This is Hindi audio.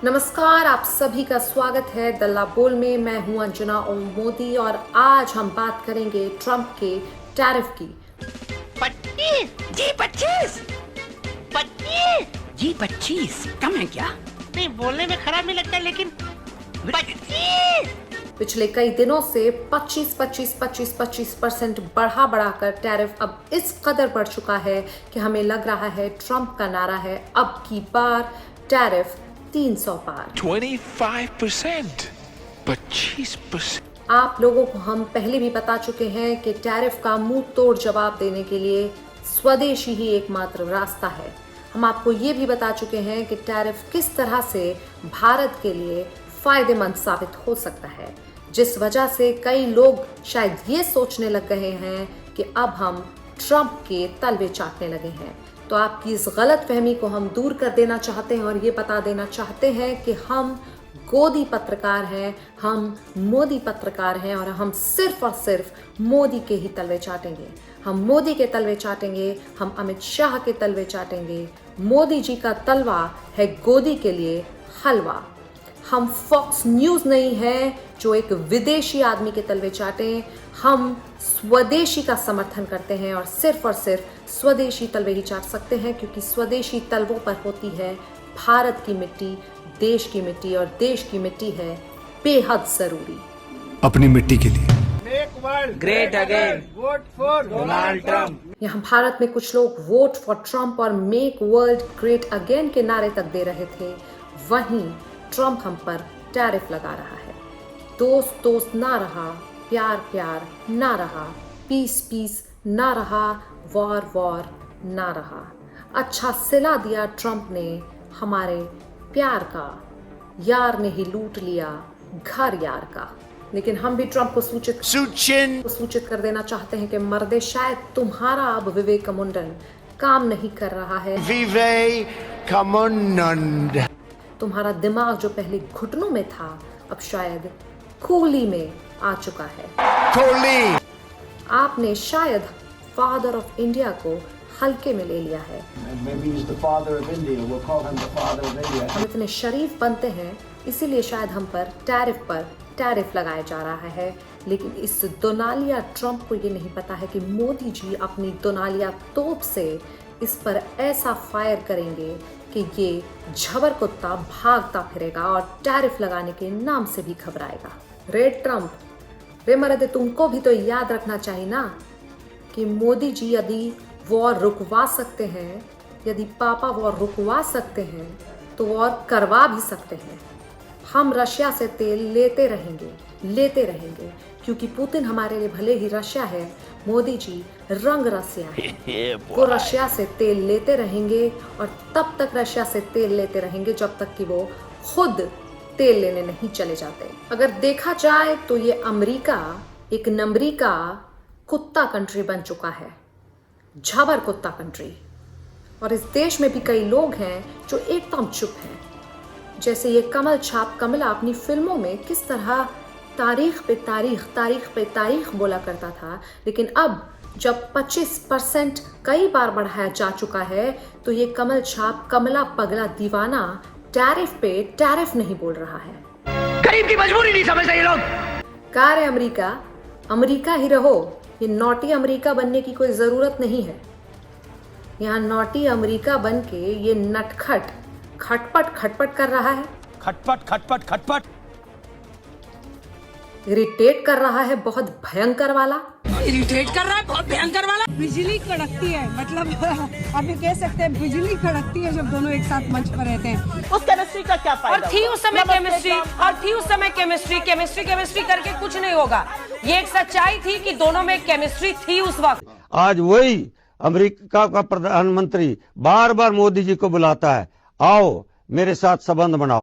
नमस्कार, आप सभी का स्वागत है दल्ला बोल में। मैं हूं अंजना ओम मोदी और आज हम बात करेंगे ट्रंप के टैरिफ की। 25 कम है क्या? नहीं, बोलने में खराब नहीं लगता, लेकिन 25 पिछले कई दिनों से 25% बढ़ाकर टैरिफ अब इस कदर बढ़ चुका है कि हमें लग रहा है ट्रंप का नारा है अब की बार टैरिफ 300 पार। 25%, 25%। आप लोगों को हम पहले भी बता चुके हैं कि टैरिफ का मुंह तोड़ जवाब देने के लिए स्वदेशी ही एकमात्र रास्ता है। हम आपको ये भी बता चुके हैं कि टैरिफ किस तरह से भारत के लिए फायदेमंद साबित हो सकता है, जिस वजह से कई लोग शायद ये सोचने लग गए हैं कि अब हम ट्रंप के तलवे चाटने लगे हैं। तो आपकी इस गलत फहमी को हम दूर कर देना चाहते हैं और ये बता देना चाहते हैं कि हम गोदी पत्रकार हैं, हम मोदी पत्रकार हैं और हम सिर्फ और सिर्फ मोदी के ही तलवे चाटेंगे। हम मोदी के तलवे चाटेंगे, हम अमित शाह के तलवे चाटेंगे। मोदी जी का तलवा है गोदी के लिए हलवा। हम फॉक्स न्यूज़ नहीं है जो एक विदेशी आदमी के तलवे चाटें। हम स्वदेशी का समर्थन करते हैं और सिर्फ स्वदेशी तलवे ही चाट सकते हैं, क्योंकि स्वदेशी तलवों पर होती है भारत की मिट्टी, देश की मिट्टी, और देश की मिट्टी है बेहद जरूरी। अपनी मिट्टी के लिए make world great again, vote for Donald Trump. यहाँ भारत में कुछ लोग वोट फॉर ट्रंप और मेक वर्ल्ड ग्रेट अगेन के नारे तक दे रहे थे, वहीं ट्रंप हम पर टैरिफ लगा रहा है। दोस्त दोस्त ना रहा, प्यार प्यार ना रहा, पीस पीस ना रहा, वॉर वॉर ना रहा। अच्छा सिला दिया ट्रंप ने हमारे प्यार का, यार ने ही लूट लिया घर यार का। लेकिन हम भी ट्रंप को सूचित कर देना चाहते हैं कि मर्दे, शायद तुम्हारा अब विवेक मुंडन काम नहीं कर रहा है। तुम्हारा दिमाग जो पहले घुटनों में था अब शायद कूली में आ चुका है। आपने शायद फादर ऑफ इंडिया को हल्के में ले लिया है। हम इतने शरीफ बनते हैं इसीलिए शायद हम पर टैरिफ लगाया जा रहा है, लेकिन इस दोनालिया ट्रंप को ये नहीं पता है कि मोदी जी अपनी दोनालिया तोप से इस पर ऐसा फायर करेंगे कि ये झबर कुत्ता भागता फिरेगा और टैरिफ लगाने के नाम से भी घबराएगा। रेड ट्रंप, रे मर्दे, तुमको भी तो याद रखना चाहिए ना कि मोदी जी यदि वॉर रुकवा सकते हैं, यदि पापा वॉर रुकवा सकते हैं तो वॉर करवा भी सकते हैं। हम रशिया से तेल लेते रहेंगे क्योंकि पुतिन हमारे लिए भले ही रशिया है, मोदी जी रंग रसिया है। वो रशिया से तेल लेते रहेंगे और तब तक रशिया से तेल लेते रहेंगे जब तक कि वो खुद तेल लेने नहीं चले जाते। अगर देखा जाए तो ये अमेरिका एक नंबरी का कुत्ता कंट्री बन चुका है, झबर कुत्ता कंट्री। और इस देश में भी कई लोग हैं जो एकदम चुप हैं, जैसे ये कमल छाप कमला अपनी फिल्मों में किस तरह तारीख पे तारीख बोला करता था, लेकिन अब जब 25% कई बार बढ़ाया जा चुका है तो ये कमल छाप कमला पगला दीवाना टैरिफ पे टैरिफ नहीं बोल रहा है। गरीब की मजबूरी नहीं समझते ये लोग। कार है अमेरिका ही रहो। ये नॉटी अमेरिका बनने की कोई जरूरत नहीं है। यहाँ नॉटी अमेरिका बन के ये नटखट खटपट कर रहा है, खटपट इरिटेट कर रहा है बहुत भयंकर वाला। बिजली कड़कती है, मतलब आप ये कह सकते हैं बिजली कड़कती है जब दोनों एक साथ मंच पर रहते हैं। उस केमिस्ट्री का क्या फायदा? और थी उस समय केमिस्ट्री करके कुछ नहीं होगा। ये एक सच्चाई थी कि दोनों में केमिस्ट्री थी उस वक्त। आज वही अमेरिका का प्रधानमंत्री बार बार मोदी जी को बुलाता है, आओ मेरे साथ संबंध बनाओ।